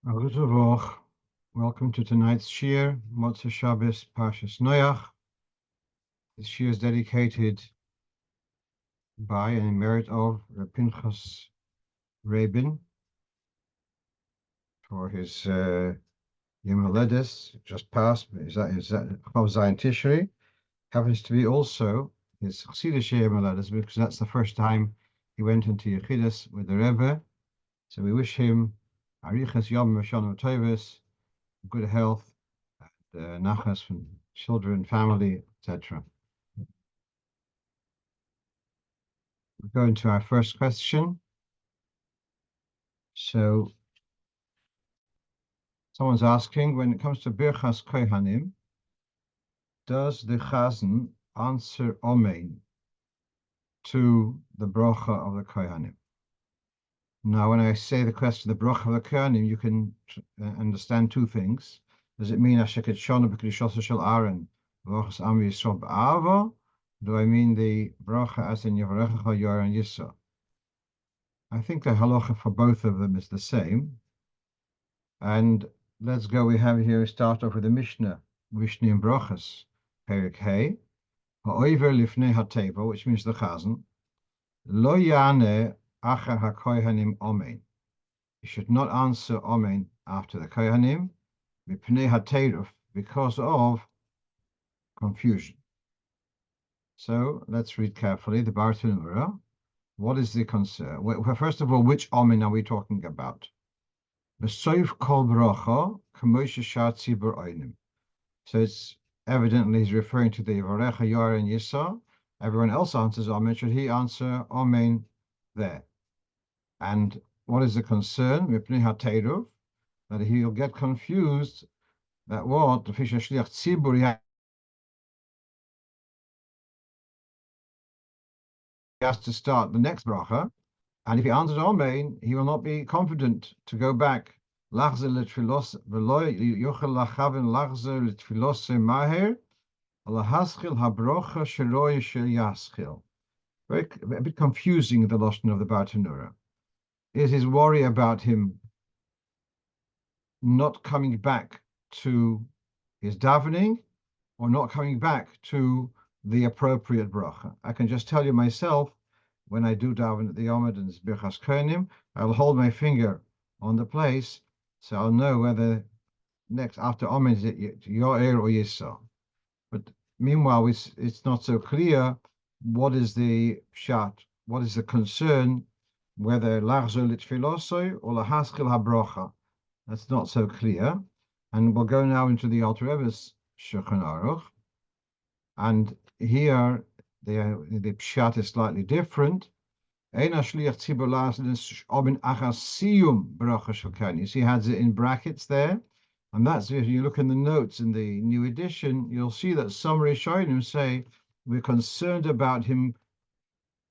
Welcome to tonight's shiur, Motzei Shabbos, Parshas Noach. This shiur is dedicated by and in merit of Pinchas Rabin for his Yom Haledes, just passed. Is that Rov Tishri? Happens to be also his Chassidish Yom Haledes because that's the first time he went into Yechidus with the Rebbe. So we wish him Arichas Yom haShono Tovos, good health, and nachas from children, family, etc. We'll go into our first question. So someone's asking, when it comes to Birkas Kohanim, does the Chazan answer Omein to the bracha of the Kohanim? Now, when I say the question, the bracha of the Kohanim, you can understand two things. Does it mean haShono b'kedushaso shel Aaron v'ochas am Yisrael b'ava? Do I mean the bracha as in Yavarechecha Yair and Yisra? I think the halacha for both of them is the same. And let's go. We start off with the Mishnah in Brachas, Perik Hey, Ha'oiver lifnei hateva, which means the Chazan, Lo yane achar haKohanim Omein. You should not answer Omein after the Kohanim, mipnei hateiruf, because of confusion. So let's read carefully the Panorama. What is the concern? Well, first of all, which Omein are we talking about? So it's evidently he's referring to the Yavarecha Yair and Yisra. Everyone else answers Omein. Should he answer Omein there? And what is the concern? That he'll get confused. That what the Fisher Shliach Tzibur he has to start the next bracha. And if he answers Omein, he will not be confident to go back. Very a bit confusing, the lashon of the Panorama. Is his worry about him not coming back to his davening or not coming back to the appropriate bracha? I can just tell you myself, when I do daven at the Yomad and Birkas Kohanim, I'll hold my finger on the place, so I'll know whether next after Omein is it Yair or Yisra. But meanwhile, it's not so clear what is the pshat, what is the concern, whether lachzor litfilosoi or lahaskil habrocha. That's not so clear. And we'll go now into the Alter Rebbe's Shulchan Aruch, and here the pshat is slightly different. You see, he has it in brackets there, and that's if you look in the notes in the new edition, you'll see that some Rishonim say we're concerned about him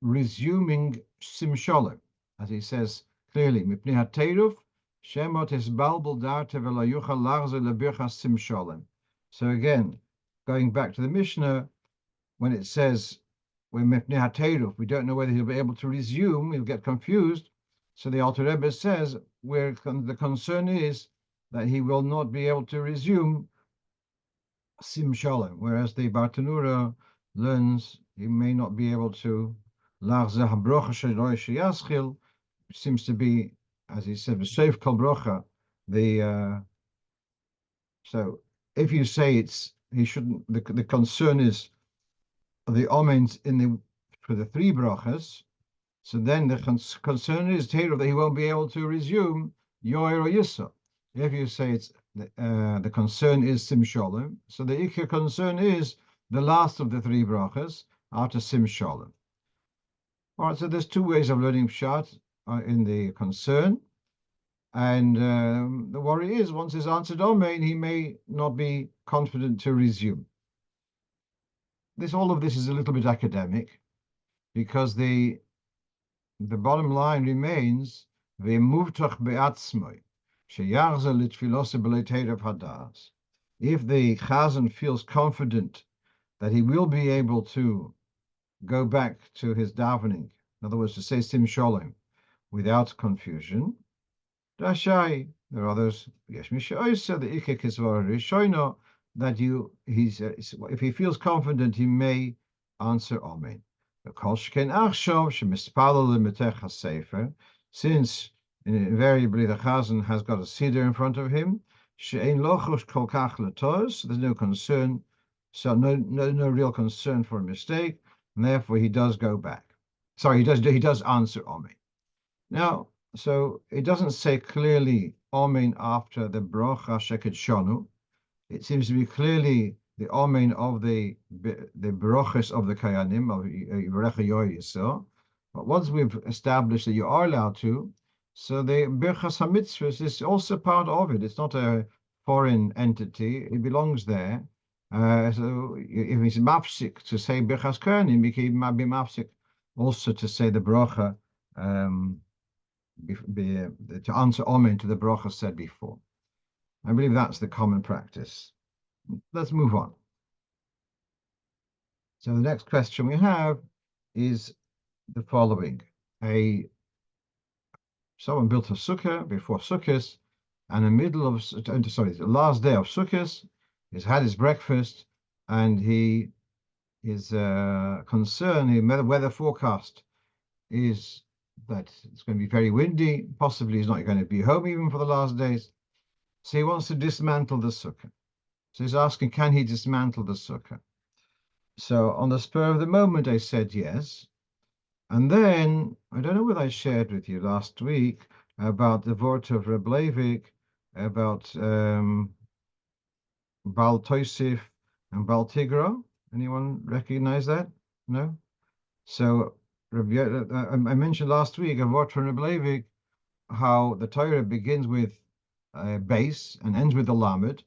resuming Sim Sholem, as he says clearly, Mipnei hateiruf shemot esbalbul darte v'lo yuchal lachzor lebirchas Sim Sholem. So again, going back to the Mishnah, when it says when Mipnei hateiruf, we don't know whether he'll be able to resume, he'll get confused. So the Alter Rebbe says where the concern is that he will not be able to resume Sim Sholem, whereas the Panorama learns he may not be able to lachzor habrocha shel yaschil, which seems to be, as he said, v'seif kol brocha. So if you say he shouldn't, the concern is the Omeins for the three brachas, so then the concern is that he won't be able to resume Yair or Yisra. If you say it's the concern is Sim Sholem, so the ikar concern is the last of the three brachas after Sim Sholem. All right, so there's two ways of learning pshat in the concern, and the worry is once he's answered Omein, he may not be confident to resume. All of this is a little bit academic, because the bottom line remains ve'muvtach be'atzmoi sheyachzor litfilosei b'lo teiruf hadas. If the Chazan feels confident that he will be able to go back to his davening, in other words, to say Sim Sholem without confusion, Rashai. There are others. Yesh Mishaoisa, the Ikek is haShono, that if he feels confident, he may answer Omein. Since invariably the Chazan has got a cedar in front of him, there's no concern, so no real concern for a mistake, and therefore he does go back. Sorry, he does answer Omein. Now, so it doesn't say clearly Omein after the brocha haShono. It seems to be clearly the Omein of the brochas of the Kohanim of Yerecha Yoyisel. But once we've established that you are allowed to, so the Birkas HaMitzvahs is also part of it. It's not a foreign entity; it belongs there. So if it's mafsik to say Birkas Kohanim, it might be mafsik also to say the brocha. To answer Omein to the brocha said before. I believe that's the common practice. Let's move on. So the next question we have is the following. Someone built a Sukkah before Sukkos, and in the middle of, the last day of Sukkos, he's had his breakfast, and his concern, the weather forecast is that it's going to be very windy. Possibly he's not going to be home even for the last days. So he wants to dismantle the Sukkah. So he's asking, can he dismantle the Sukkah? So on the spur of the moment, I said yes. And then, I don't know whether I shared with you last week about the Rov of Anash, about Baal Tosif and Baal Tigra. Anyone recognize that? No? So I mentioned last week a Rov of Anash, how the Torah begins with a base and ends with the lamed,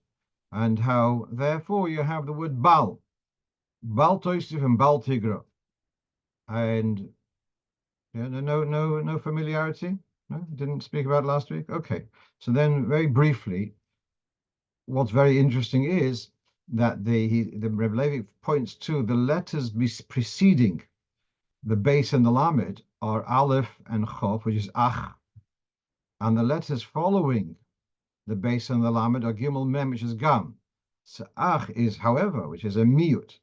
and how therefore you have the word Baal Tosif and Baal Tigra. And no familiarity? No, didn't speak about it last week? Okay. So then very briefly, what's very interesting is that the Reb Levi points to the letters preceding the base and the lamed are Aleph and Chof, which is Ach, and the letters following the base and the lamed are Gimel Mem, which is Gam. So Ach is, however, which is a miut.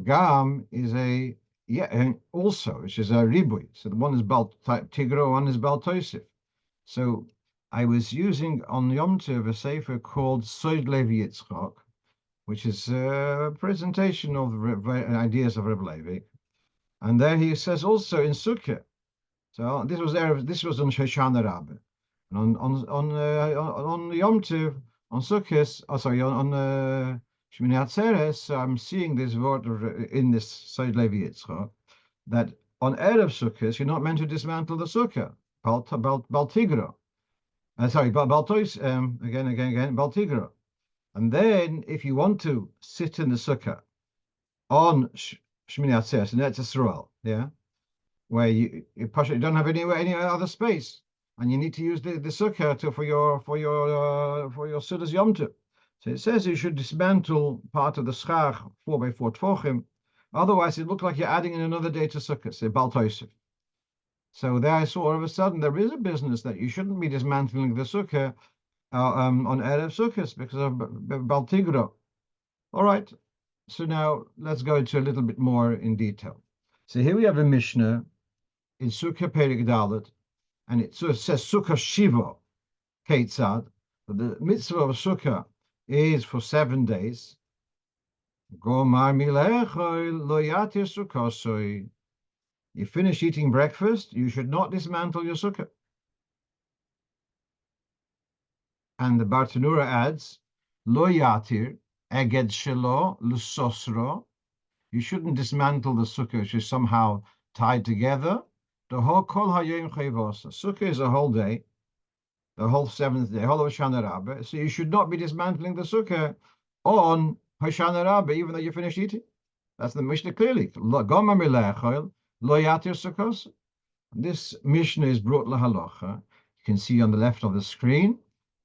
Gam is a and also, which is a ribui. So the one is Baal Tigra, one is Baal Tosif. So I was using on Yomtov a sefer called Dayan Levi Yitzchok, which is a presentation of the ideas of Reb Levi. And there he says also in Sukkah. So this was on Shoshana Rabbah. And on Yomtov, on Sukkot, on Shmini Atzeres, I'm seeing this word in this Dayan Levi Yitzchok, that on Erev Sukkot, you're not meant to dismantle the Sukkah. Bal Tigra. Bal Tois, again, Bal Tigra. And then, if you want to sit in the Sukkah on Shmini Atzeres, in Eretz Yisrael, where you don't have any other space, and you need to use the Sukkah for your Sudas Yomtov. So it says you should dismantle part of the schach 4x4 tfochim. Otherwise, it looks like you're adding in another day to Sukkot, say Baal Tosif. So there I saw all of a sudden there is a business that you shouldn't be dismantling the Sukkah on Erev Sukkot because of Baal Tigra. All right. So now let's go into a little bit more in detail. So here we have a Mishnah in Sukkah Perik Dalet, and it says Sukkah Shiva Keitzad. The mitzvah of Sukkah is for 7 days. You finish eating breakfast, you should not dismantle your Sukkah. And the Bartanura adds, Lo yatir, eged shelo, lusosro. You shouldn't dismantle the Sukkah, which is somehow tied together. The whole kol hayom chayvosa. Sukkah is a whole day, the whole 7th day, whole of haShono Rabbah. So you should not be dismantling the Sukkah on haShono Rabbah, even though you finished eating. That's the Mishnah clearly. This Mishnah is brought la halacha. You can see on the left of the screen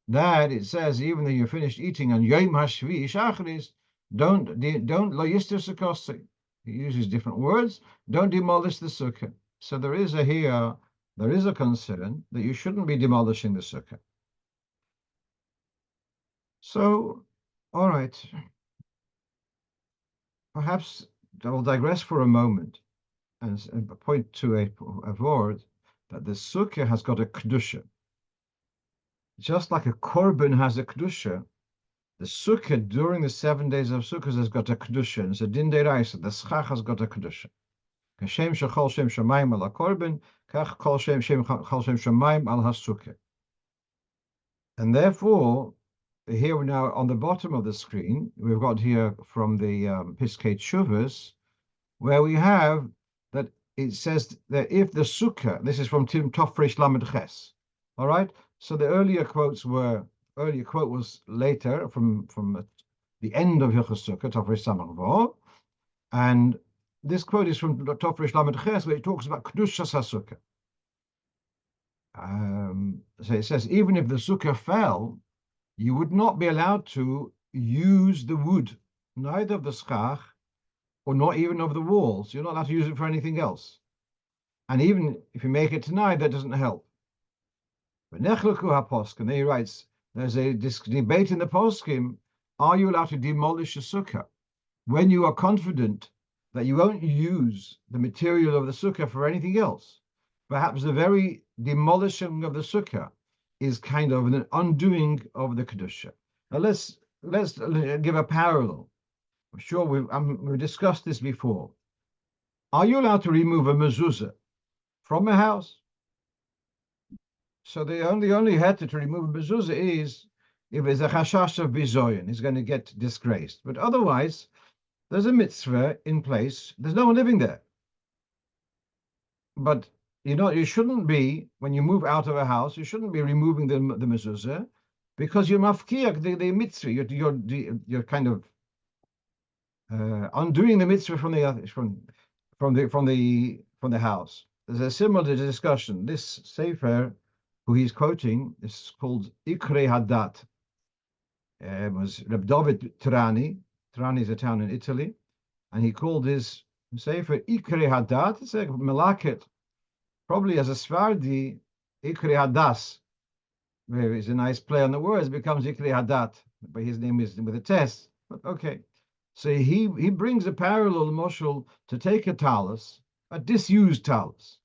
that it says even though you finished eating on Yom HaShvi Shachris, don't lo yistir Sukkos. He uses different words. Don't demolish the Sukkah. So there is a concern that you shouldn't be demolishing the Sukkah. So, all right, perhaps I will digress for a moment and point to a word that the Sukkah has got a kedusha. Just like a korban has a kedusha, the Sukkah during the 7 days of Sukkot has got a kedusha. It's a din deraisa. The schach has got a kedusha. Kashem shechol shem shamayim al korban, kach kol shem chol shem shamayim al haSukkah. And therefore, here now on the bottom of the screen, we've got here from the Piskei Tshuvos, where we have that it says that if the Sukkah, this is from Tim Tofresh Lamed Ches, all right? So the earlier quote was later from the end of Hilchos Sukkah, Tofresh Samach Vo, and this quote is from Tofresh Lamed Ches, where it talks about Kedushas HaSukkah. So it says, even if the Sukkah fell, you would not be allowed to use the wood, neither of the schach or not even of the walls. You're not allowed to use it for anything else. And even if you make it tonight, that doesn't help. But Nechleku HaPoskim, there he writes, there's a debate in the Poskim, are you allowed to demolish a Sukkah when you are confident that you won't use the material of the Sukkah for anything else? Perhaps the very demolishing of the Sukkah is kind of an undoing of the Kedusha. Now let's give a parallel. I'm sure we've discussed this before. Are you allowed to remove a mezuzah from a house? So the only heter to remove a mezuzah is if there's a chashash of bizoyin, he's going to get disgraced. But otherwise, there's a mitzvah in place. There's no one living there. But you shouldn't be, when you move out of a house, you shouldn't be removing the mezuzah, because you're mafkiyak the mitzvah. You're kind of undoing the mitzvah from the house. There's a similar discussion. This sefer, who he's quoting, is called Ikrei Hadat. It was Reb David Trani. Trani is a town in Italy, and he called his sefer Ikrei Hadat. It's a malaket. Probably as a Sfardi, Ikrei Hadas, where it's a nice play on the words, becomes Ikrei Hadat, but his name is with a test. But okay. So he brings a parallel moshul to take a talus, a disused talus.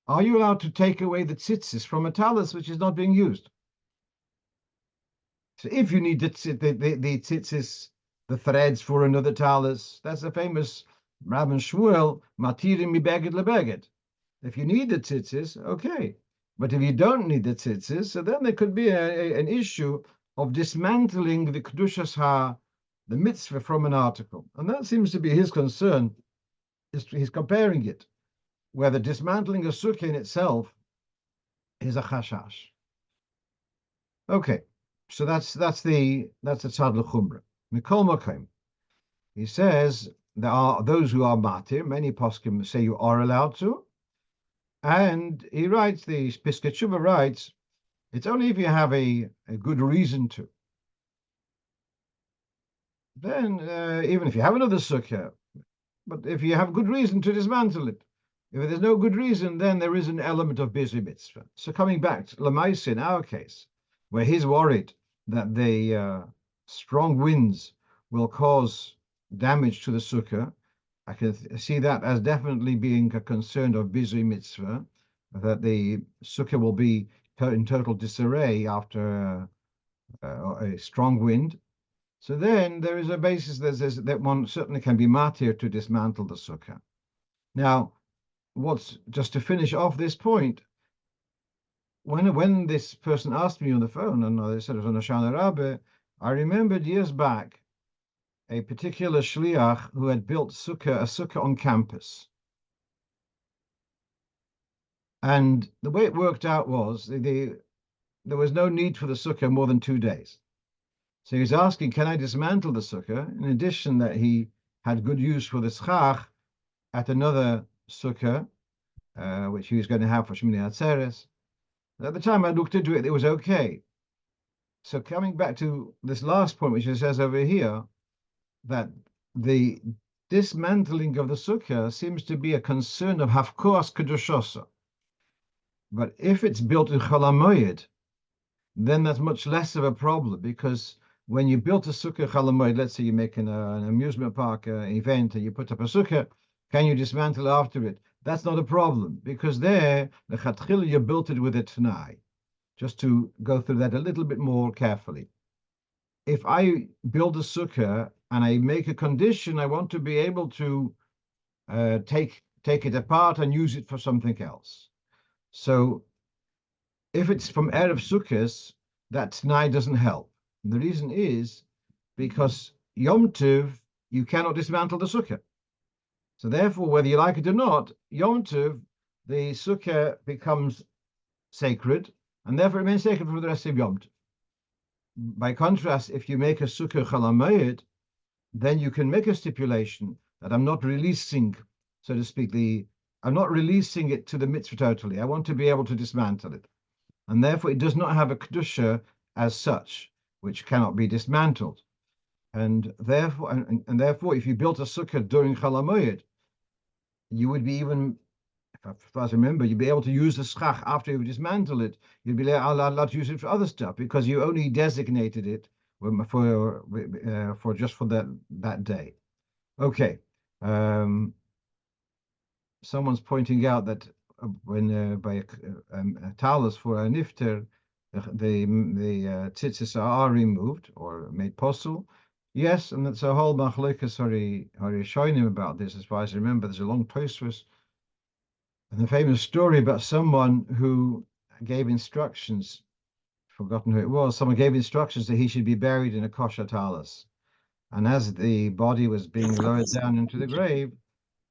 Are you allowed to take away the tzitzis from a talus which is not being used? So if you need the tzitzis, the threads for another talus, that's the famous Rabban Shmuel, Matirim mibeged lebeged. If you need the tzitzis, okay. But if you don't need the tzitzis, so then there could be an issue of dismantling the kedushas the mitzvah from an article. And that seems to be his concern. He's comparing it, where the dismantling of Sukkah in itself is a chashash. Okay, so that's the tzad l'chumra. Mikol mokem. He says there are those who are matir. Many poskim say you are allowed to. And he writes, the Piskei Tshuvos writes, it's only if you have a good reason to. Then, even if you have another sukkah, but if you have good reason to dismantle it, if there's no good reason, then there is an element of bizui mitzvah. So coming back to Lamaisa in our case, where he's worried that the strong winds will cause damage to the sukkah, I can see that as definitely being a concern of bizui mitzvah, that the sukkah will be in total disarray after a strong wind. So then there is a basis that one certainly can be matir to dismantle the sukkah. Now, just to finish off this point, when this person asked me on the phone, and they said it was on Hoshana Rabbah, I remembered years back a particular shliach who had built a sukkah on campus. And the way it worked out was there was no need for the sukkah more than 2 days. So he was asking, can I dismantle the sukkah? In addition, that he had good use for the schach at another sukkah, which he was going to have for Shmini Atzeres. At the time I looked into it, it was okay. So coming back to this last point, which it says over here, that the dismantling of the sukkah seems to be a concern of hafkoas kedushosa. But if it's built in Chol HaMoed, then that's much less of a problem, because when you built a sukkah chalamoid, let's say you make an amusement park event and you put up a sukkah, can you dismantle after it? That's not a problem, because there, the chatchila, you built it with a t'nai. Just to go through that a little bit more carefully. If I build a sukkah and I make a condition, I want to be able to take it apart and use it for something else. So if it's from Erev Sukkos, that T'nai doesn't help. And the reason is because Yomtov, you cannot dismantle the Sukkah. So therefore, whether you like it or not, Yomtov, the Sukkah becomes sacred, and therefore it remains sacred for the rest of Yomtov. By contrast, if you make a Sukkah Chalamayid, then you can make a stipulation that I'm not releasing, so to speak, I'm not releasing it to the mitzvah totally. I want to be able to dismantle it. And therefore it does not have a kedusha as such, which cannot be dismantled. And therefore, if you built a sukkah during Chalamoyed, you would be even, if I remember, you'd be able to use the schach after you dismantle it. You'd be allowed to use it for other stuff, because you only designated it for just for that day. Okay. Someone's pointing out that when by a talus for a nifter, the tzitzis are removed or made posel. Yes, and that's a whole machlokas haShono about this. As far as I remember, there's a long tosfos and the famous story about someone who gave instructions. Forgotten who it was. Someone gave instructions that he should be buried in a kosher talus, and as the body was being lowered down into the grave,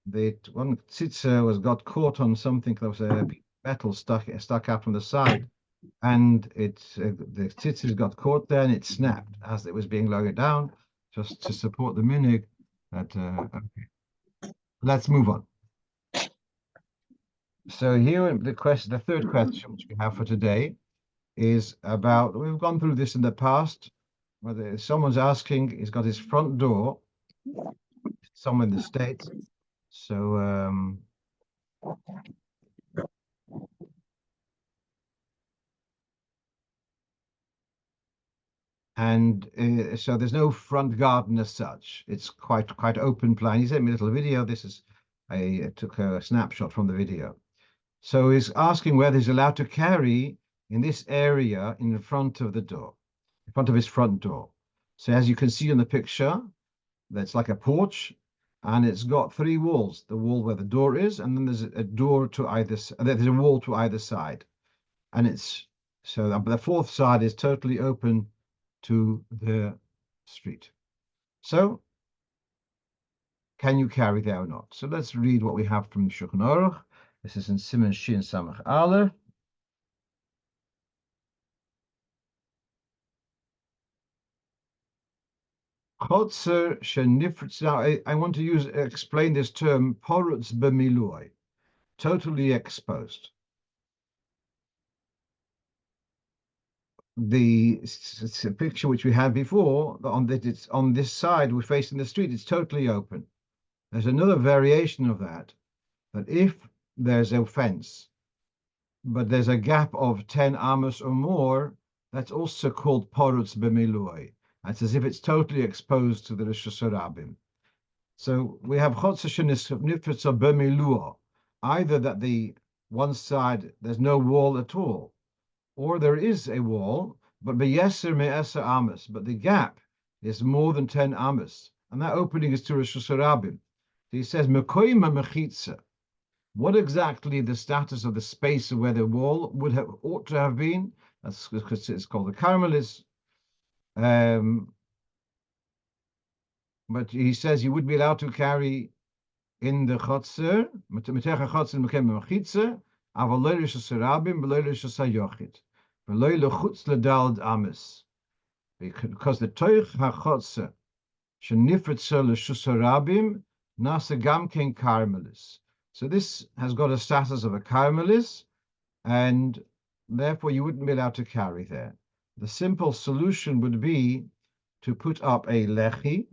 the one tzitzer got caught on something that was a metal stuck out from the side, and the tzitzer got caught there and it snapped as it was being lowered down, just to support the minhag. Okay. Let's move on. So here the third question which we have for today is about, we've gone through this in the past, whether someone's asking, he's got his front door somewhere in the States. So so there's no front garden as such. It's quite open plan. He sent me a little video. I took a snapshot from the video. So he's asking whether he's allowed to carry in this area in front of the door, in front of his front door. So as you can see in the picture, that's like a porch, and it's got three walls: the wall where the door is, and then there's a door to either. There's a wall to either side, and it's so the fourth side is totally open to the street. So can you carry there or not? So let's read what we have from the Shulchan Aruch. This is in Siman Shin Samach Aleph. Chotzer shenifritz. Now I want to explain this term porutz b'milui, totally exposed. It's a picture which we had before. It's on this side, we're facing the street. It's totally open. There's another variation of that if there's a fence, but there's a gap of 10 amos or more, that's also called porutz b'milui. It's as if it's totally exposed to the Rosh Hashanah. So we have chotzer shenifritz b'milua, either that the one side there's no wall at all, or there is a wall, but beyeser me'eser amos, but the gap is more than 10 amos, and that opening is to Rosh Hashanah. He says mekoyma mechitza. What exactly the status of the space of where the wall ought to have been? That's because it's called the Carmelis. But he says you would be allowed to carry in the chotzer, metecha chotzer mekem mechitza, aval lo Rosh Hashanah, lo Rosh Hashanah. Because the toich hachotzer shenifritza l'shus harabim nasa gam ken carmelis. So this has got a status of a carmelis, and therefore you wouldn't be allowed to carry there. The simple solution would be to put up a lechi,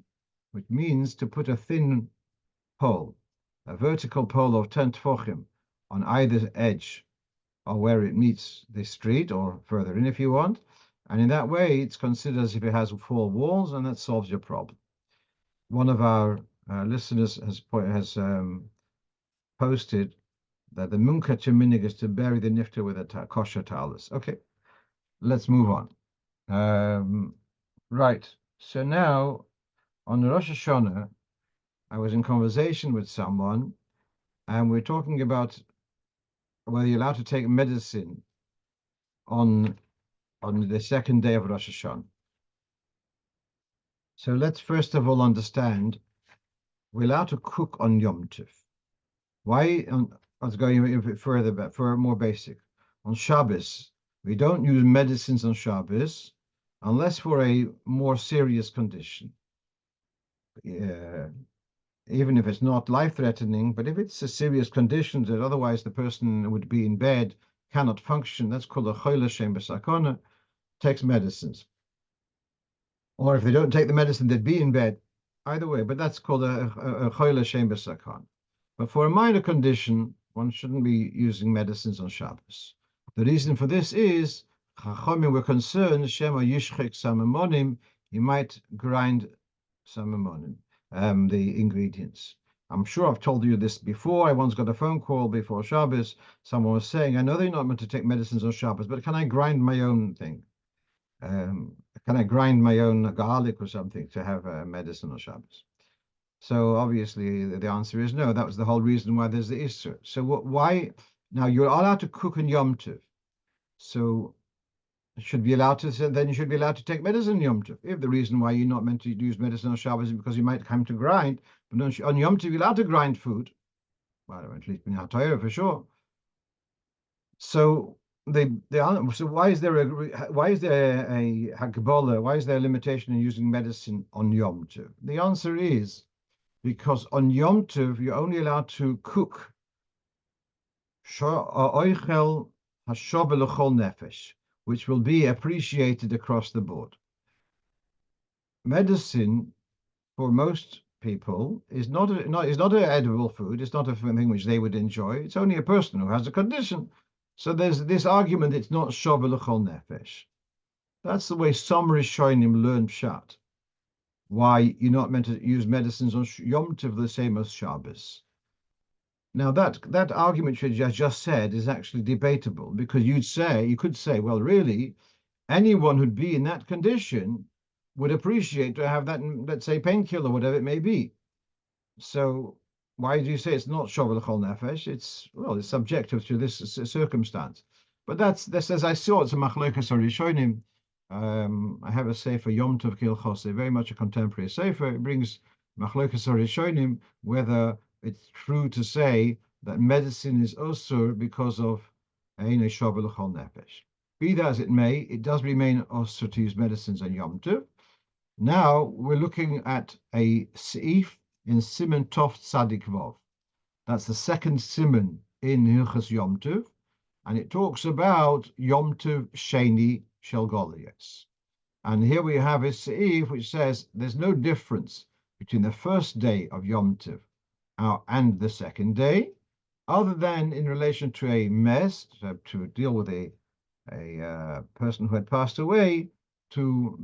which means to put a thin pole, a vertical pole of 10 tfochim on either edge, or where it meets the street, or further in if you want, And in that way, it's considered as if it has 4 walls, and that solves your problem. One of our listeners has posted that the munka minig is to bury the nifter with a kosher talus. Okay, let's move on. Right. So now, on the Rosh Hashanah, I was in conversation with someone, and we're talking about whether you're allowed to take medicine on the second day of Rosh Hashanah. So let's first of all understand we're allowed to cook on Yomtov. Why? I was going a bit further, but for more basic. On Shabbos, we don't use medicines on Shabbos unless for a more serious condition. Even if it's not life-threatening, but if it's a serious condition that otherwise the person would be in bed, cannot function, that's called a choile shem b'sakona, takes medicines. Or if they don't take the medicine, they'd be in bed. Either way, but that's called a choile shem b'sakona. But for a minor condition, one shouldn't be using medicines on Shabbos. The reason for this is, Chachamim were concerned, Shema yishchek samamonim, you might grind samamonim, the ingredients. I'm sure I've told you this before. I once got a phone call before Shabbos. Someone was saying, I know they're not meant to take medicines on Shabbos, but can I grind my own thing? Can I grind my own garlic or something to have medicine on Shabbos? So obviously the answer is no. That was the whole reason why there's the Isser. So why? Now you're allowed to cook in Yomtov. So should be allowed to, then you should be allowed to take medicine on Yomtov. If the reason why you're not meant to use medicine on Shabbos is because you might come to grind, but on Yomtov you're allowed to grind food. Well, at least in Torah for sure. So so why is there a Hagbola? Why is there a limitation in using medicine on Yomtov? The answer is because on Yomtov you're only allowed to cook oichel hashov l'chol nefesh, which will be appreciated across the board. Medicine, for most people, is not an edible food. It's not a thing which they would enjoy. It's only a person who has a condition. So there's this argument. It's not shov l'chol nefesh. That's the way some Rishonim learn pshat. Why you're not meant to use medicines on Yom Tov the same as Shabbos. Now that argument you just said is actually debatable, because you could say, well, really, anyone who'd be in that condition would appreciate to have that, let's say, painkiller, whatever it may be. So why do you say it's not shov l'chol nefesh? It's subjective to this circumstance. But that's as I saw, it's a machlokas rishonim. I have a sefer Yomtov Kilchos, very much a contemporary sefer. It brings machlokas rishonim whether it's true to say that medicine is osur because of ein shov l'chol nefesh. Be that as it may, it does remain osur to use medicines on Yom Tov. Now we're looking at a seif in Siman Tov Tzadik Vov. That's the second Siman in Hilchas Yom Tov, and it talks about Yom Tov Sheni Shel Goliath. And here we have a seif which says there's no difference between the first day of Yom Tov and the second day, other than in relation to a mess, to deal with a person who had passed away, to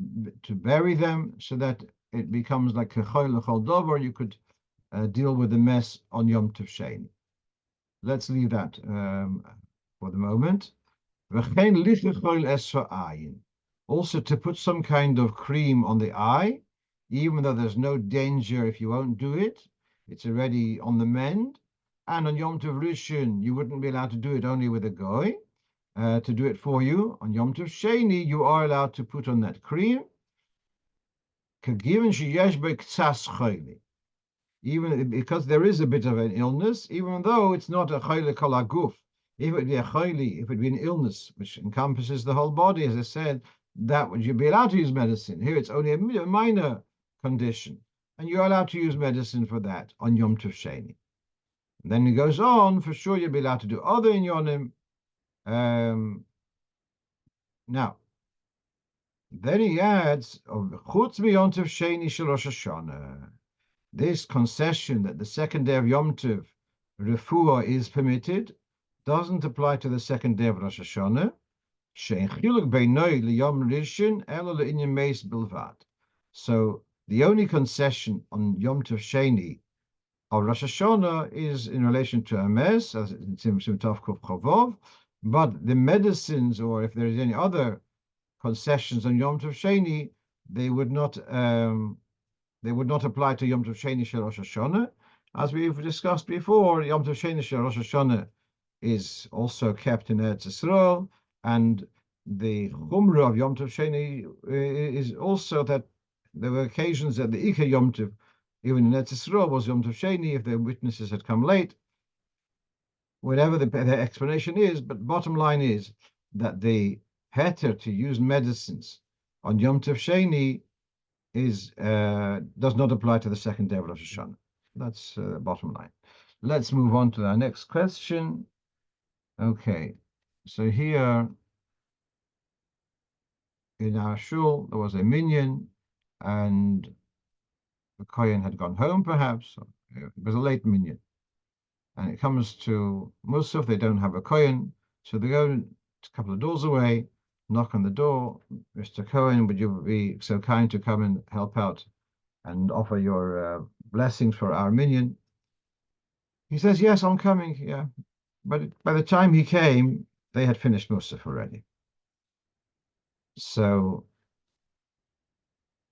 bury them, so that it becomes like a chol l'chol dover. You could deal with the mess on Yom Tov Sheni. Let's leave that for the moment. Also, to put some kind of cream on the eye, even though there's no danger if you won't do it, it's already on the mend. And on Yom Tov Rishon, you wouldn't be allowed to do it only with a goy. To do it for you. On Yom Tov Sheni, you are allowed to put on that cream. Even because there is a bit of an illness, even though it's not a chayli kol haguf. If it would be a chayli, if it would be an illness which encompasses the whole body, as I said, that would you be allowed to use medicine. Here it's only a minor condition, and you're allowed to use medicine for that on Yom Tov Sheni. And then he goes on, for sure you'll be allowed to do other inyonim. Now, then he adds, "Chutz miyomtov sheni shel Rosh Hashanah." This concession that the second day of Yom Tov refuah is permitted doesn't apply to the second day of Rosh Hashanah. So the only concession on Yomtov Sheni of Rosh Hashanah is in relation to Emes, as it's in Yomtov Chavov, but the medicines, or if there is any other concessions on Yomtov Sheni, they would not apply to Yomtov Sheni Shel Rosh Hashanah. As we've discussed before, Yomtov Sheni Shel Rosh Hashanah is also kept in Eretz Yisrael, and the Chumrah of Yomtov Sheni is also that there were occasions that the Ikar Yomtov, even in Eretz Yisrael, was Yomtov Sheni if the witnesses had come late. Whatever the explanation is, but bottom line is that the heter to use medicines on Yomtov Sheni does not apply to the second day of Rosh Hashanah. That's the bottom line. Let's move on to our next question. Okay, so here in our Shul, there was a minyan, and the Kohen had gone home, perhaps. It was a late minyan. And it comes to Musaf, they don't have a Kohen, so they go a couple of doors away, knock on the door. Mr. Kohen, would you be so kind to come and help out and offer your blessings for our minyan? He says, yes, I'm coming, yeah. But by the time he came, they had finished Musaf already. So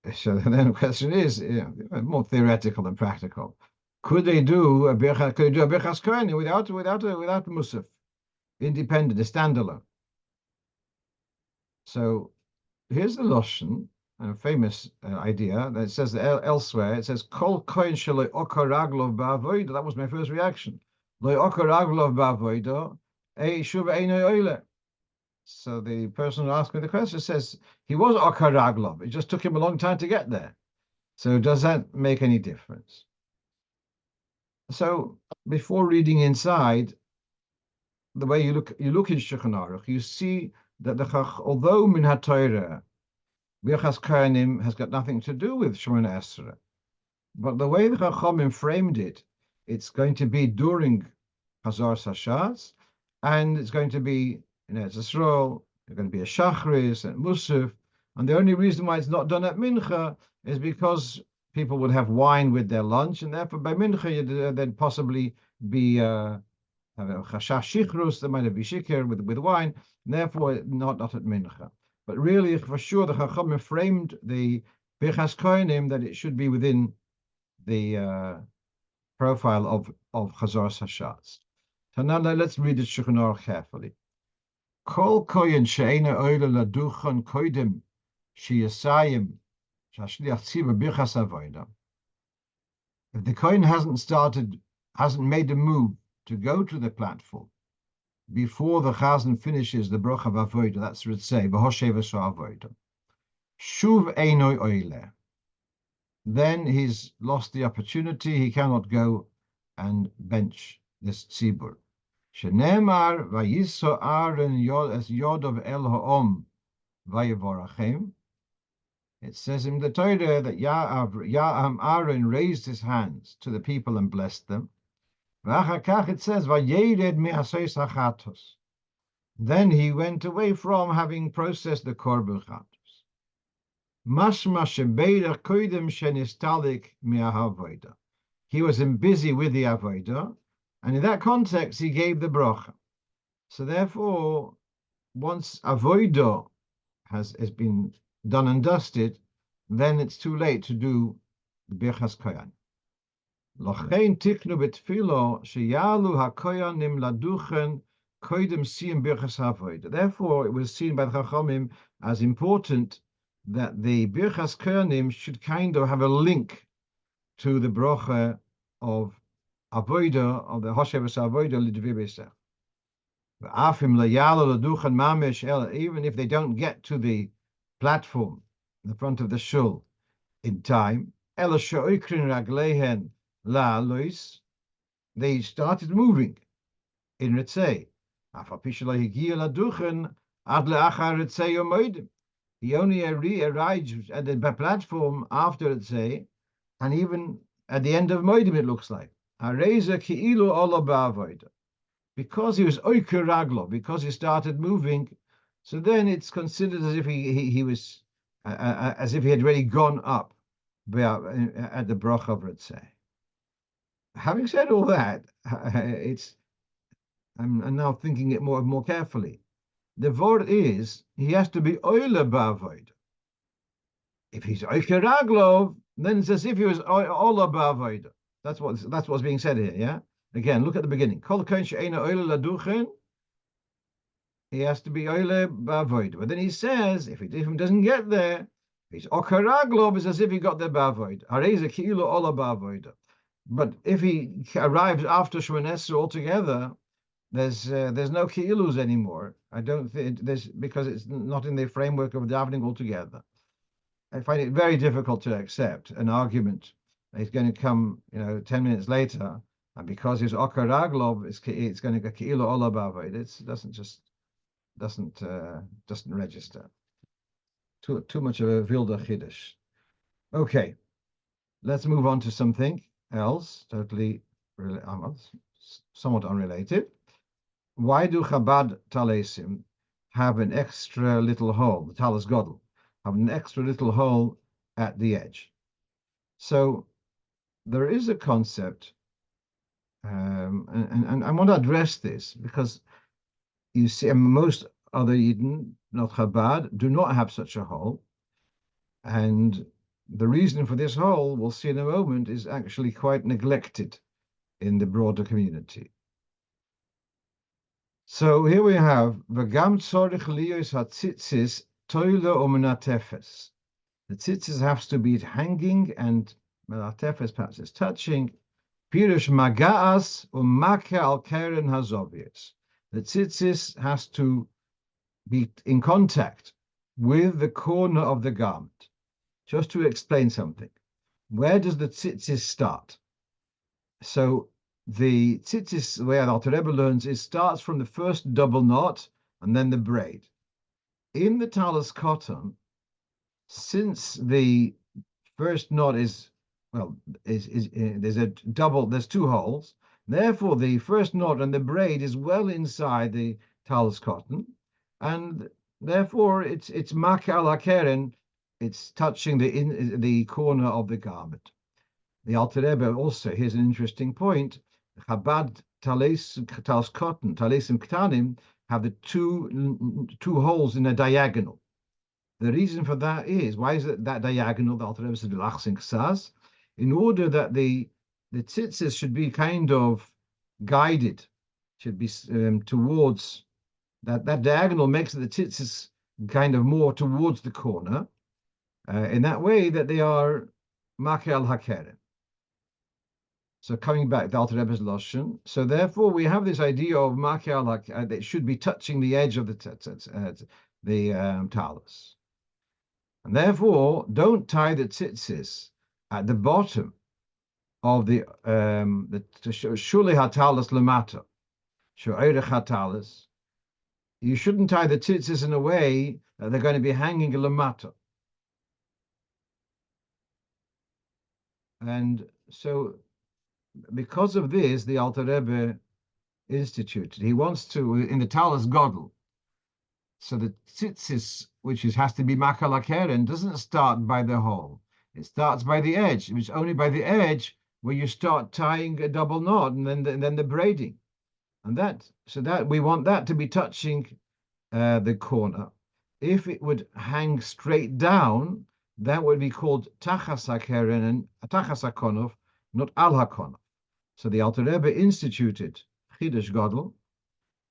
then the question is, more theoretical than practical. Could they do a Birkas Kohanim without Musaf, independent, a standalone? So here's the Lashon, a famous idea that says elsewhere. It says Kol Kohen shelo okar raglov ba'avoda. That was my first reaction. Lo okar raglov ba'avoda, shuv eino oile. So the person who asked me the question says he was okar raglov. It just took him a long time to get there. So does that make any difference? So before reading inside, the way you look in Shulchan Aruch, you see that although min haTorah, Birkas Kohanim has got nothing to do with Shemona Esrei, but the way the Chachamim framed it, it's going to be during Hazar Sashas, and it's going to be in Eretz Yisrael, there's going to be a Shachris and Musaf, and the only reason why it's not done at Mincha is because people would have wine with their lunch, and therefore by Mincha there'd possibly be have a chashash shichrus, there might be shikir with wine, and therefore not at Mincha. But really, for sure, the Chachamim framed the Birkas Kohanim that it should be within the profile of Chazar Sashas. So now let's read the Shulchan Aruch carefully. Kol Kohen she'eino oile laduchan koidem sheyasayim shashliach tziva birchas avoda. If the Kohen hasn't made a move to go to the platform before the Chazan finishes the Rov of Avodah, that's what it say, Avodah. Shuv eino oile. Then he's lost the opportunity, he cannot go and bench this tzibur. Shenemar vayiso Aaron as yod of El Ha'om vayivorachem. It says in the Torah that Aaron raised his hands to the people and blessed them. It says, then he went away from having processed the korban chatos. He was busy with the avodah, and in that context he gave the bracha. So therefore, once avodah has been done and dusted, then it's too late to do the Birkas Kohanim. Lochein tiknu betfilo sheyalu hakoyanim laduchen koidem siyum birchas havodah. Therefore, it was seen by the Chachamim as important that the Birkas Kohanim should kind of have a link to the bracha of avodah, of the Hosheves avodah lidvi besech. Afim layalu laduchen mamish el. Even if they don't get to the platform in the front of the shul in time, ela she'oikrin raglehen La Lois, they started moving in Ritzei. He only arrived at the platform after Ritzei, and even at the end of Moedim, it looks like. Because he was Oiker Raglo, because he started moving, So then it's considered as if he was as if he had already gone up at the bracha of Ritzeh. Having said all that, I'm now thinking it more carefully. The word is he has to be oile ba'avoid. If he's oikeraglov, then it's as if he was ola ba'avoid. That's what's being said here. Yeah. Again, look at the beginning. Kol kohen she'ena oile laduchen. He has to be oile ba'avoid. But then he says, if he doesn't get there, if he's okeraglov, it's as if he got there ba'avoid. Areza ki'ilu ola ba'avoid. But if he arrives after Shmonesra altogether, there's no ki'ilus anymore. I don't think there's, because it's not in the framework of davening altogether. I find it very difficult to accept an argument that he's going to come, 10 minutes later, and because he's okaraglov, it's going to go ki'ilu ola ba'avoid. It doesn't register. Too much of a wilder chiddush. Okay, let's move on to something else, somewhat unrelated. Why do Chabad Talesim have an extra little hole, the Talis Godel, have an extra little hole at the edge? So there is a concept, and I want to address this because you see most other Yidden, not Chabad, do not have such a hole. And the reason for this hole, we'll see in a moment, is actually quite neglected in the broader community. So here we have v'gam tzorich liyos hatzitzis toile u'menatefes. The tzitzis has to be hanging, and menatefes perhaps is touching. Pirush magaas u'make al keren hazovius. The tzitzis has to be in contact with the corner of the garment. Just to explain something, where does the tzitzis start? So the tzitzis, the way the Alter Rebbe learns, is starts from the first double knot and then the braid. In the Talis cotton, since the first knot is there's two holes, therefore the first knot and the braid is well inside the Talis cotton, and therefore it's mak al hakeren. It's touching the corner of the garment. The Alter Rebbe also, here's an interesting point. Chabad Talis Cotton, Talesim Ktanim, have the two holes in a diagonal. The reason for that is, why is that diagonal? The Alter Rebbe says, in order that the tzitzis should be kind of guided, should be towards, that diagonal makes the tzitzis kind of more towards the corner. In that way that they are make al hakeren. So coming back, the Alter Rebbe's Lashon. So therefore, we have this idea of make al hakeren that should be touching the edge of the talus, and therefore don't tie the tzitzis at the bottom of the shuli hatalus lemata, shu'erech hatalus. You shouldn't tie the tzitzis in a way that they're going to be hanging lemata. And so, because of this, the Alter Rebbe instituted. He wants to, in the Talis Godel, so the tzitzis, which has to be makal hakeren, doesn't start by the hole. It starts by the edge. It's only by the edge where you start tying a double knot, and then the braiding, and that we want that to be touching the corner. If it would hang straight down, that would be called tachas hakeren and tachas hakonov, not al hakonov. So the Alter Rebbe instituted chidush gadol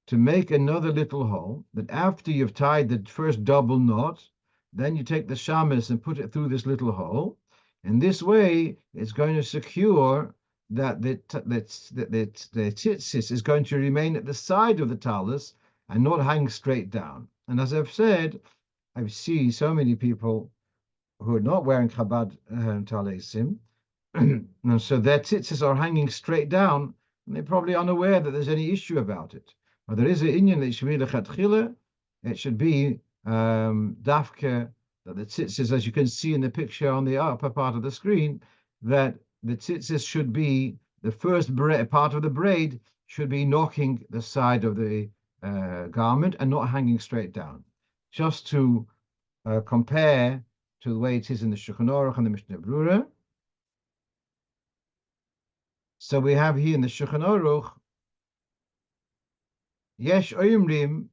to make another little hole, that after you've tied the first double knot, then you take the shamus and put it through this little hole. In this way, it's going to secure that the tzitzis is going to remain at the side of the talus and not hang straight down. And as I've said, I see so many people who are not wearing Chabad Talesim, and so their tzitzis are hanging straight down, and they're probably unaware that there's any issue about it. But there is an inyan that it should be lechatchila. It should be dafke, that the tzitzis, as you can see in the picture on the upper part of the screen, that the tzitzis should be, the first part of the braid should be knocking the side of the garment and not hanging straight down. just to compare to the way it is in the Shulchan Aruch and the Mishnah Berurah. So we have here in the Shulchan Aruch, Yesh Oimrim,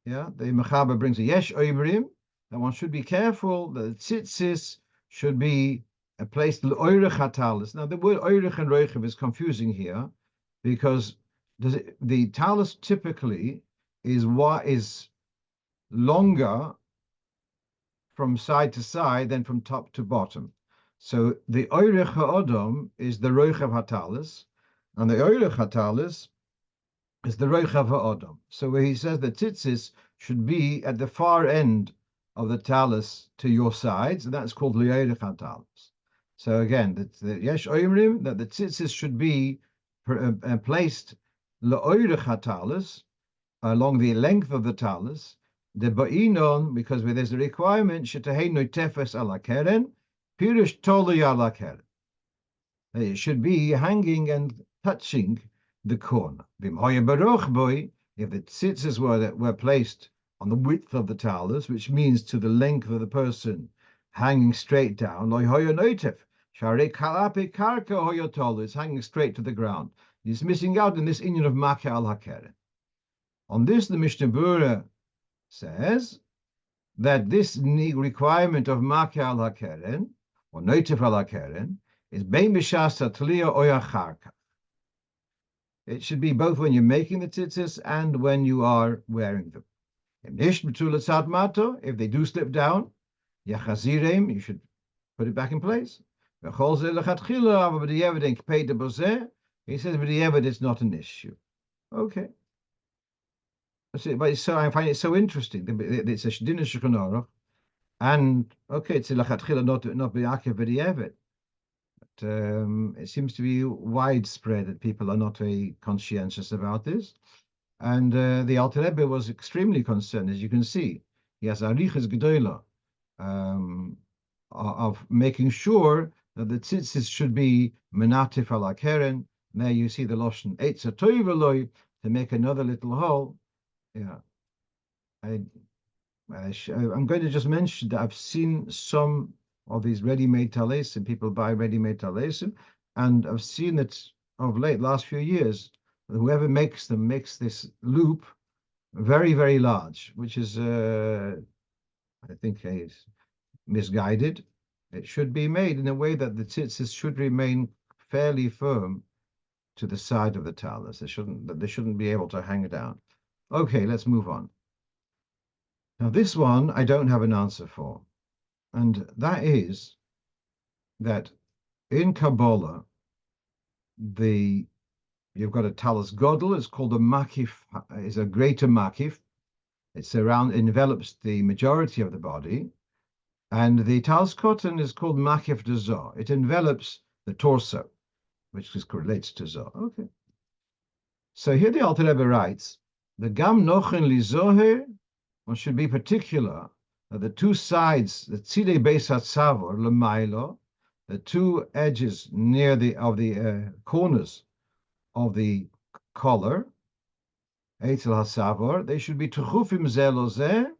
yeah, the Mechaber brings a Yesh Oimrim, that one should be careful that the tzitzis should be placed l'oirech hatalis. Now the word oirech and roichev is confusing here because the talis typically is longer from side to side than from top to bottom. So the oirech ha'odom is the roichev hatalis, and the oirech hatalis is the roichev ha'odom. So where he says the tzitzis should be at the far end of the talis to your sides, and that's called li'oirech hatalis. So again, the yesh oimrim that the tzitzis should be placed le'oirech hatalis along the length of the talis. The ba'inon, because there's a requirement, shetahenu tefes ala keren, pirush tolu ala keren. It should be hanging and touching the corner. If the tzitzis were placed on the width of the talus, which means to the length of the person hanging straight down, it's hanging straight to the ground. It's missing out in this inyan of Makeh al HaKeren. On this, the Mishnah Berurah says that this requirement of Makeh al HaKeren, or Noitef al HaKeren, is Bein B'shas Tatliya or Acharka. It should be both when you're making the tzitzis and when you are wearing them. If they do slip down, you should put it back in place. He says, it's not an issue. Okay. But so I find it so interesting. It's a din of Shulchan Aruch, and okay, it's a lachatchila not b'yakev b'di'evet. But it seems to be widespread that people are not very conscientious about this. And the Alter Rebbe was extremely concerned, as you can see. He has arichas gedola of making sure that the tzitzis should be menatif ala keren. There you see the lashon eitz hatoiv to make another little hole. Yeah, I'm going to just mention that I've seen some of these ready-made talesim. People buy ready-made talesim, and I've seen that of late, last few years, whoever makes them makes this loop very, very large, which is, I think, is misguided. It should be made in a way that the tzitzis should remain fairly firm to the side of the talus. They shouldn't be able to hang down. Okay, let's move on. Now, this one I don't have an answer for, and that is that in Kabbalah, you've got a talus godel. It's called a makif. Is a greater makif. Envelops the majority of the body, and the talus kotan is called makif de zah. It envelops the torso, which relates to zah. Okay. So here the Alter Rebbe writes, the gam nochen li zoher, one should be particular that the two sides, the tzidei beis hatzavor l'maylo, the two edges near the corners of the collar, eitzel hasavor, they should be tuchufim zeh lo zeh,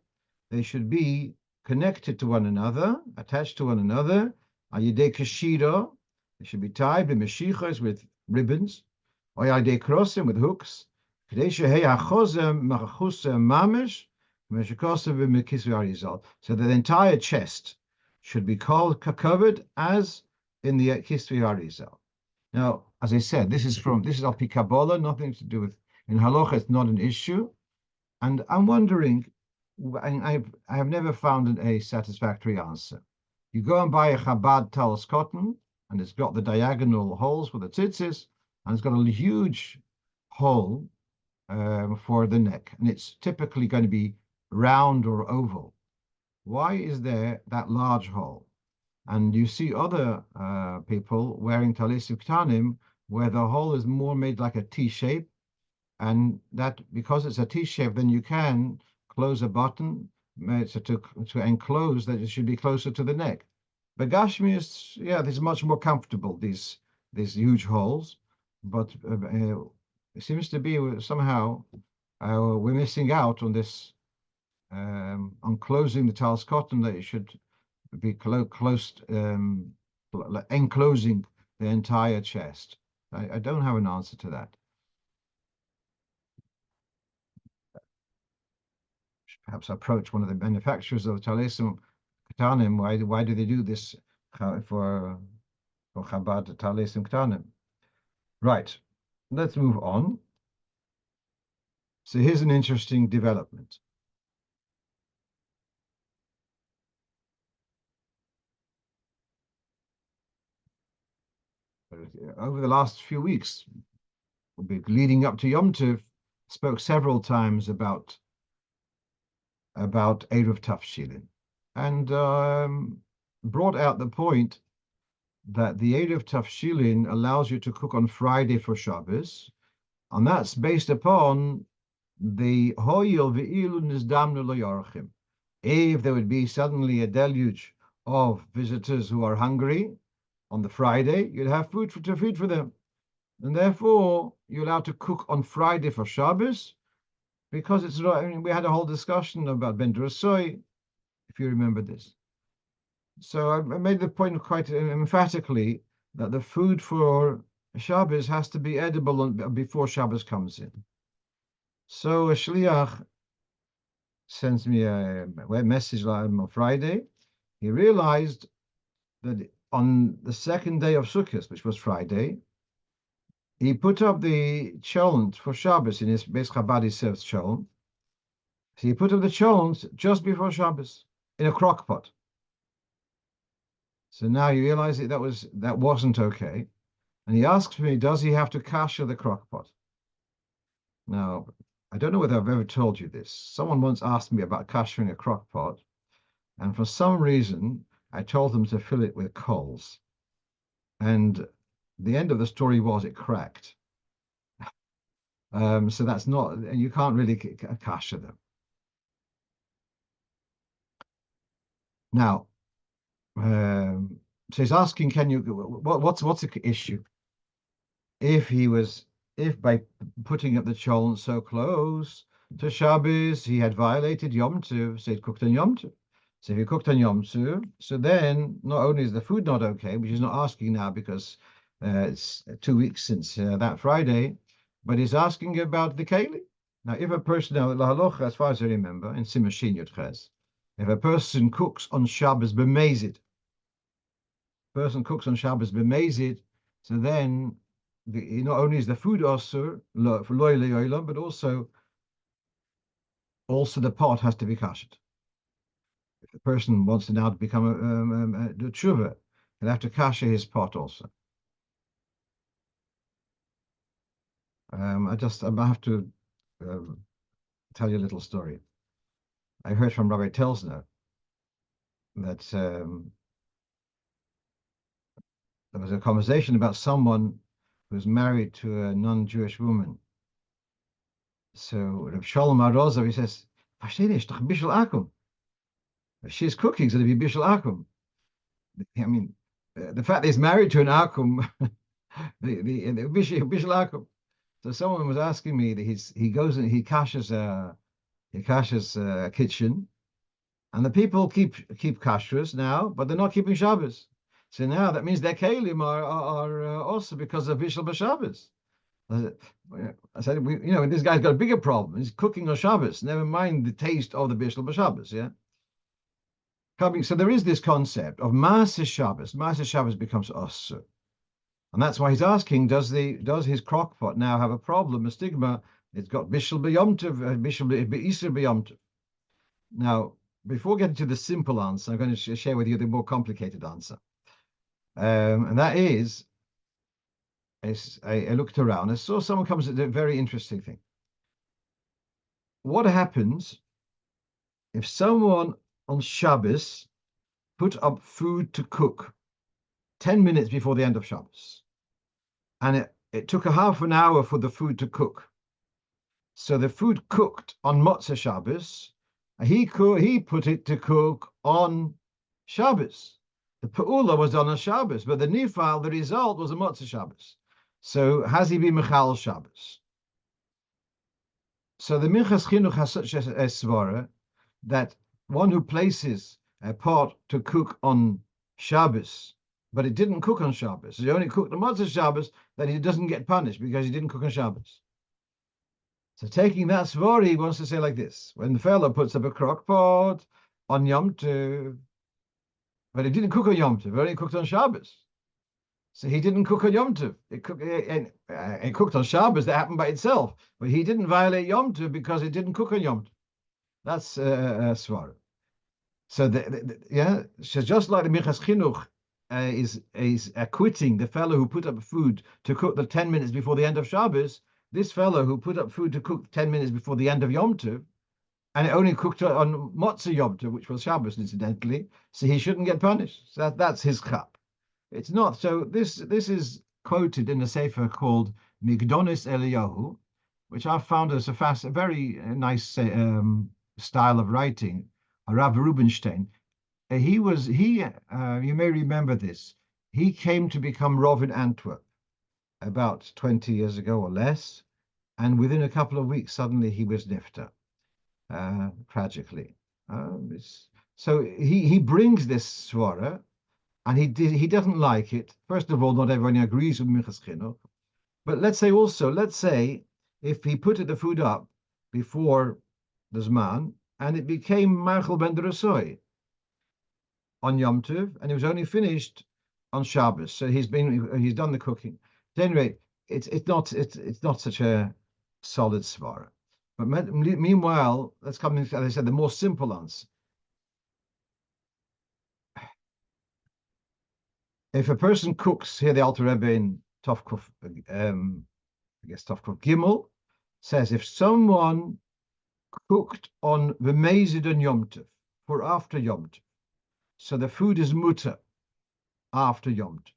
they should be connected to one another, attached to one another, ayidei kashiro, they should be tied with meshichos, with ribbons, or ayidei krosim, with hooks, so that the entire chest should be covered as in the Kisvi Harizal. Now, as I said, this is Al Pi Kabbalah, nothing to do with, in Halocho, it's not an issue. And I'm wondering, I have never found a satisfactory answer. You go and buy a Chabad talus cotton, and it's got the diagonal holes for the tzitzis, and it's got a huge hole for the neck, and it's typically going to be round or oval. Why is there that large hole? And you see other people wearing talisim ktanim where the hole is more made like a T shape, and that because it's a T shape, then you can close a button to enclose that it should be closer to the neck. But Gashmi is, yeah, this is much more comfortable, these huge holes, but it seems to be somehow we're missing out on this on closing the talis cotton, that it should be close, enclosing the entire chest. I don't have an answer to that. Perhaps approach one of the manufacturers of the talisim ketanim. Why do they do this for Chabad talisim ketanim? Right. Let's move on. So here's an interesting development. Over the last few weeks, leading up to Yomtov, spoke several times about Eruv Tafshilin, and brought out the point that the Eruv Tafshilin allows you to cook on Friday for Shabbos, and that's based upon the Hoyel Ve'ilu Nizdamnu Lo Yorchim. If there would be suddenly a deluge of visitors who are hungry on the Friday, you'd have food to feed for them. And therefore, you're allowed to cook on Friday for Shabbos, because it's, I mean, we had a whole discussion about Ben Drasoi, if you remember this. So I made the point quite emphatically that the food for Shabbos has to be edible before Shabbos comes in. So a shliach sends me a web message on Friday. He realized that on the second day of Sukkos, which was Friday, he put up the cholent for Shabbos in his Beis Chabad. He serves cholent. So he put up the cholent just before Shabbos in a crock pot. So now you realize that wasn't okay. And he asks me, does he have to kasher the crock pot? Now, I don't know whether I've ever told you this. Someone once asked me about kashering a crock pot, and for some reason, I told them to fill it with coals. And the end of the story was it cracked. So that's not, and you can't really kasher them. Now, so he's asking, can you, what's the issue? If by putting up the cholent so close to Shabbos, he had violated Yomtov, so he'd cooked on Yomtov. So if he cooked on Yomtov, so then not only is the food not okay, which he's not asking now because it's 2 weeks since that Friday, but he's asking about the keli. Now, if a person, now, Halocho, as far as I remember, in Simashin Yotches, if a person cooks on Shabbos b'mezid, so then not only is the food osur for loy le'olam, but also the pot has to be kashed. If the person wants to now become a tshuva, he'll have to kasher his pot also. I have to tell you a little story. I heard from Rabbi Telsner that there was a conversation about someone who's married to a non-Jewish woman. So Rav Shalom Arozov, he says, if she's cooking, so it'll be bishul akum. I mean, the fact that he's married to an akum, the bishul akum. So someone was asking me that he goes and he kashes a kitchen, and the people keep kashrus now, but they're not keeping Shabbos. So now that means their kelim are also because of bishul b'Shabbos. I said, this guy's got a bigger problem. He's cooking on Shabbos. Never mind the taste of the bishul b'Shabbos. Yeah. So there is this concept of Maaseh Shabbos. Maaseh Shabbos becomes osur, and that's why he's asking: does his crock pot now have a problem, a stigma? It's got bishul b'Yomtov, bishul b'Isur b'Yomtov. Now, before getting to the simple answer, I'm going to share with you the more complicated answer, and that is, I looked around, I saw someone comes at a very interesting thing. What happens if someone on Shabbos put up food to cook 10 minutes before the end of Shabbos, and it took a half an hour for the food to cook? So the food cooked on Motzei Shabbos, he put it to cook on Shabbos. The Pa'ula was done on Shabbos, but the Nifal, the result was a Motzei Shabbos. So has he been Mechal Shabbos? So the Minchas Chinuch has such a svara that one who places a pot to cook on Shabbos, but it didn't cook on Shabbos, he only cooked on Motzei Shabbos, then he doesn't get punished because he didn't cook on Shabbos. So taking that svara, he wants to say like this: when the fellow puts up a crock pot on Yomtov, but he didn't cook on Yomtov, only cooked on Shabbos. So he didn't cook on Yomtov. It cooked on Shabbos. That happened by itself, but he didn't violate Yomtov because it didn't cook on Yomtov. That's svara. So so just like the Birkas Chinuch is acquitting the fellow who put up food to cook the 10 minutes before the end of Shabbos, this fellow who put up food to cook 10 minutes before the end of Yomtov, and it only cooked on Motzei Yomtov, which was Shabbos, incidentally, so he shouldn't get punished. So that's his chap. It's not. So this is quoted in a sefer called Migdonis Eliyahu, which I've found as a very nice style of writing. Rav Rubinstein. You may remember this. He came to become Rov in Antwerp about 20 years ago or less, and within a couple of weeks, suddenly he was nifter, tragically. So he brings this svara, and he doesn't like it. First of all, not everyone agrees with Birkas Chinuch, but let's say if he put the food up before the Zman, and it became Marchel ben Derasoi on Yom Tov, and it was only finished on Shabbos. So he's done the cooking. At any rate, it's not such a solid svara. But meanwhile, let's come into, as I said, the more simple answer. If a person cooks, here the Alter Rebbe in Tovkuf, Tovkuf Gimel, says if someone cooked on the Mezid and Yomtov for after Yomtov, so the food is mutter after Yomtov.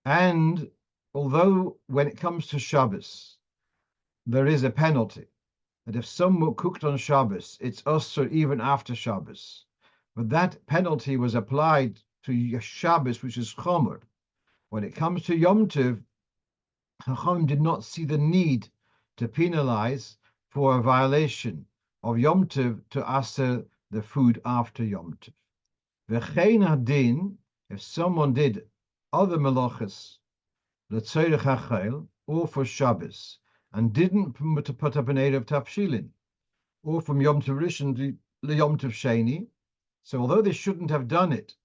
And although when it comes to Shabbos, there is a penalty that if someone cooked on Shabbos, it's usher even after Shabbos. But that penalty was applied to Shabbos, which is chomer. When it comes to Yom Tov, Chacham did not see the need to penalize for a violation of Yom Tov to aser the food after Yom Tov. V'chein hadin, if someone did other melachas, l'tzorech hachayil, or for Shabbos, and didn't put up an Erev Tafshilin, or from Yom Tov Rishon to Yom Tov Sheni, so although they shouldn't have done it,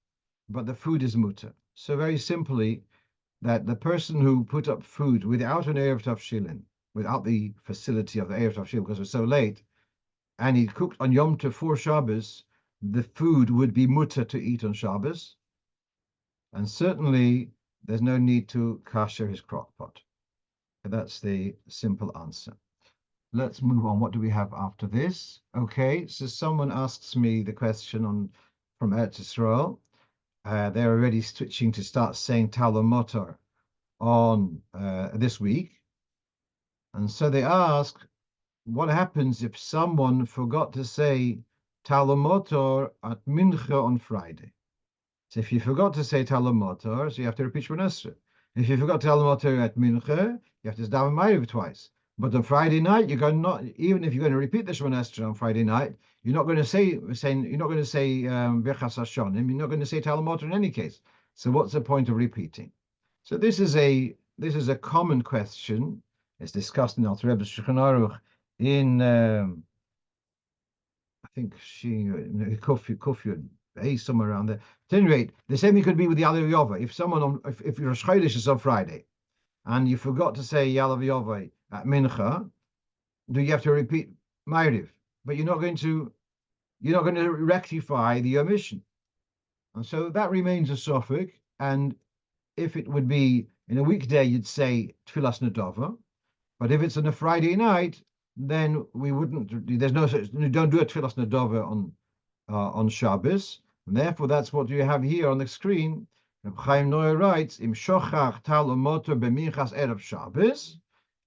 but the food is mutter. So very simply, that the person who put up food without an Erev Tafshilin, without the facility of the Erev Tafshilin, because it was so late, and he cooked on Yom Tov for Shabbos, the food would be mutter to eat on Shabbos, and certainly there's no need to kasher his crock pot. That's the simple answer. Let's move on. What do we have after this? Okay, so someone asks me the question from Eretz Yisrael. They're already switching to start saying Talamotar on this week. And so they ask, what happens if someone forgot to say Talamotar at Mincha on Friday? So if you forgot to say Talamotar, so you have to repeat Shemona Esrei. If you forgot Talamotar at Mincha, you have to daven Ma'ariv twice. But on Friday night, even if you're going to repeat the Shemona Esrei on Friday night, you're not going to say Birkas haShonim, you're not going to say Talamotar in any case. So what's the point of repeating? So this is a common question. It's discussed in Alter Rebbe's Shulchan Aruch in I think Kufyud, somewhere around there. At any rate, the same thing could be with the Yalav Yova. If your Rosh is on Friday, and you forgot to say Yalav Yova at Mincha, do you have to repeat Ma'ariv? But you're not going to rectify the omission, and so that remains a suffix. And if it would be in a weekday, you'd say Tfilas Nedava, but if it's on a Friday night, then we wouldn't. There's no such. You don't do a Tfilas Nedava on Shabbos, and therefore that's what you have here on the screen. Reb Chaim Noah writes, "Im shochach tal umotor b'minchas erev Shabbos,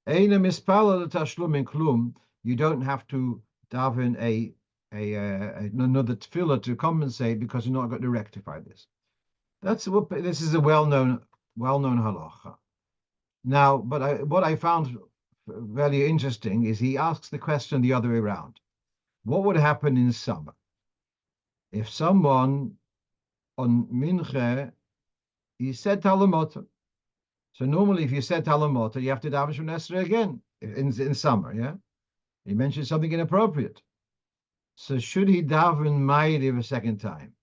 eina mispala l'tashlum in klum." You don't have to daven another tefillah to compensate because you're not going to rectify this. This is a well-known halacha. Now, but what I found very interesting is he asks the question the other way around. What would happen in summer if someone on Minche, he said Talamota? So normally if you said Talamota, you have to daven Shemona Esrei again in summer, yeah? He mentioned something inappropriate. So should he daven Ma'ariv a second time?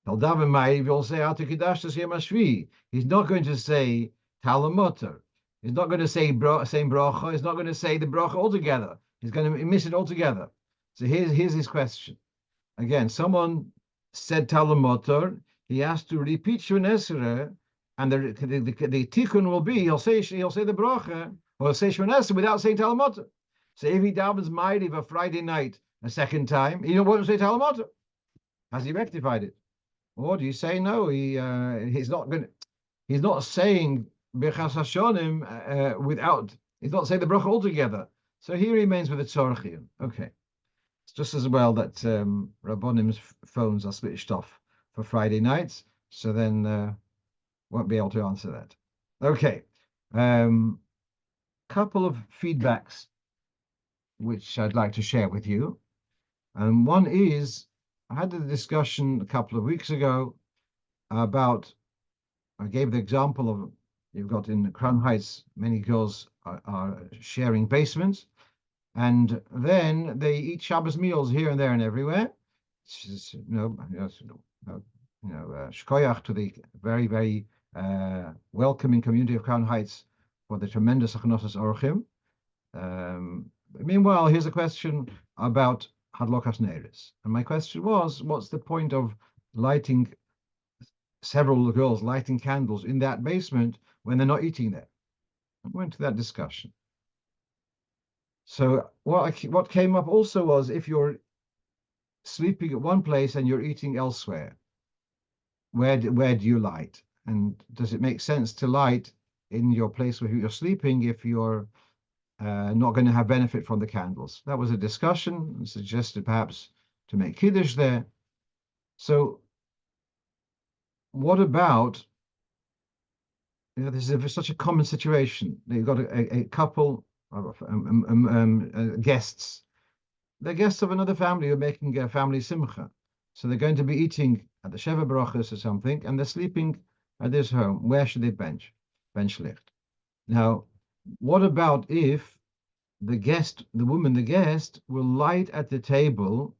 He'll daven Ma'ariv, he'll say Ata Kedashtas Yom HaShvi. He's not going to say Talamoter. He's not going to say same bracha. He's not going to say the bracha altogether. He's going to miss it altogether. So here's his question. Again, someone said Talamoter. He has to repeat Shemona Esrei, and the tikkun will be he'll say the bracha or he'll say Shemona Esrei without saying Talamoter. So if he davens Ma'ariv a Friday night a second time, he won't say Talamoter. Has he rectified it? Or do you say no? He's not saying Birkas haShono without. He's not saying the bracha altogether. So he remains with the tzorchim. Okay, it's just as well that Rabbanim's phones are switched off for Friday nights, so then won't be able to answer that. Okay, couple of feedbacks which I'd like to share with you, and one is I had a discussion a couple of weeks ago about, I gave the example of, you've got in Crown Heights, many girls are sharing basements, and then they eat Shabbos meals here and there and everywhere. Shkoyach to the very, very welcoming community of Crown Heights for the tremendous achnosos orchim. Meanwhile, here's a question about Hadlokas Neiris. And my question was, what's the point of lighting, several girls lighting candles in that basement when they're not eating there? I went to that discussion. So what came up also was, if you're sleeping at one place and you're eating elsewhere, where do you light? And does it make sense to light in your place where you're sleeping if you're not going to have benefit from the candles? That was a discussion, and suggested perhaps to make kiddush there. So what about, this is such a common situation. You've got a couple of guests. They're guests of another family who are making a family simcha. So they're going to be eating at the Sheva Brachos or something, and they're sleeping at this home. Where should they bench licht? Now, what about if the guest will light at the table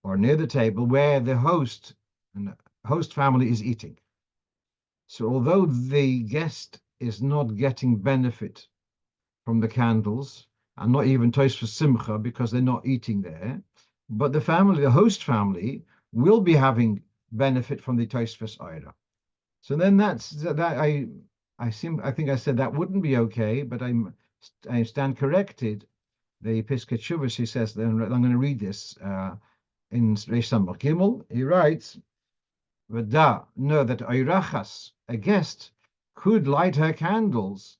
or near the table where the host and the host family is eating? So although the guest is not getting benefit from the candles, and not even toast for simcha because they're not eating there, but the host family will be having benefit from the toast for oira. So then I think I said that wouldn't be okay, but I stand corrected. The Piskei Teshuvos, he says, then I'm going to read this in Reish Samach Gimel. He writes, know that oirachas, a guest, could light her candles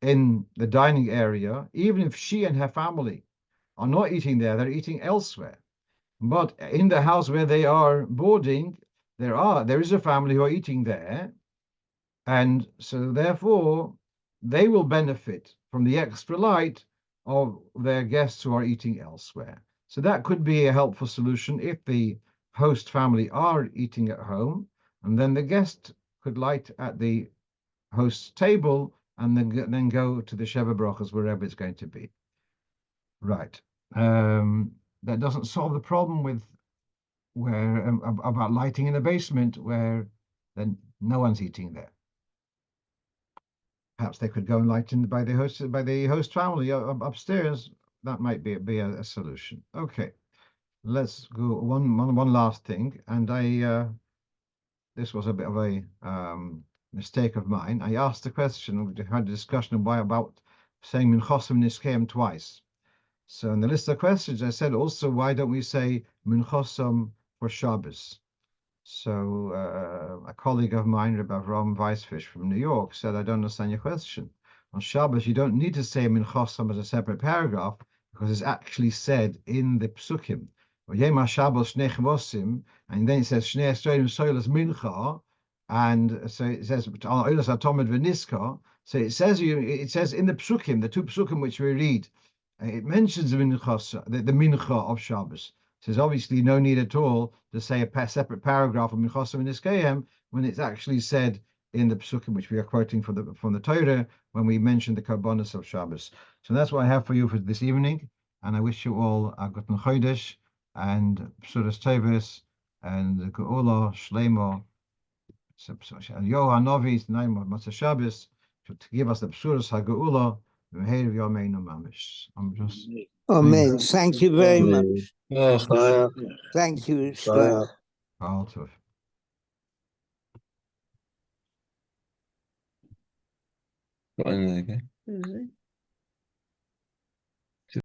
in the dining area, even if she and her family are not eating there, they're eating elsewhere. But in the house where they are boarding, there is a family who are eating there, and so therefore they will benefit from the extra light of their guests who are eating elsewhere. So that could be a helpful solution if the host family are eating at home, and then the guest could light at the host's table and then go to the Sheva Brachos wherever it's going to be. Right. That doesn't solve the problem with about lighting in a basement where then no one's eating there. Perhaps they could go and light in by the host family upstairs. That might be a solution. Okay, let's go one last thing. And this was a bit of a mistake of mine. I asked the question. We had a discussion about saying Minchosim Niskeim twice. So in the list of questions, I said also, why don't we say Minchosim for Shabbos? So a colleague of mine, Rabbi Ram Weisfish from New York, said, I don't understand your question. On Shabbos, you don't need to say Minchosim as a separate paragraph, because it's actually said in the Psukim. And then it says Shnei Esrei Solas Mincha, and so it says So it says in the psukim, the two psukim which we read, it mentions the mincha of Shabbos. There's obviously no need at all to say a separate paragraph of minchas v'niskayim when it's actually said in the psukim which we are quoting from the Torah when we mention the karbonos of Shabbos. So that's what I have for you for this evening, and I wish you all a guten chodesh and bsuras teves and geula shleimo. Yohan Novi's name of Musaf Shabbos to give us the bsuras hageula v'meir v'yomein mamish. I'm just. Omein. Thank you very much. Yeah. Thank you, Shkoyach. All tov. Okay.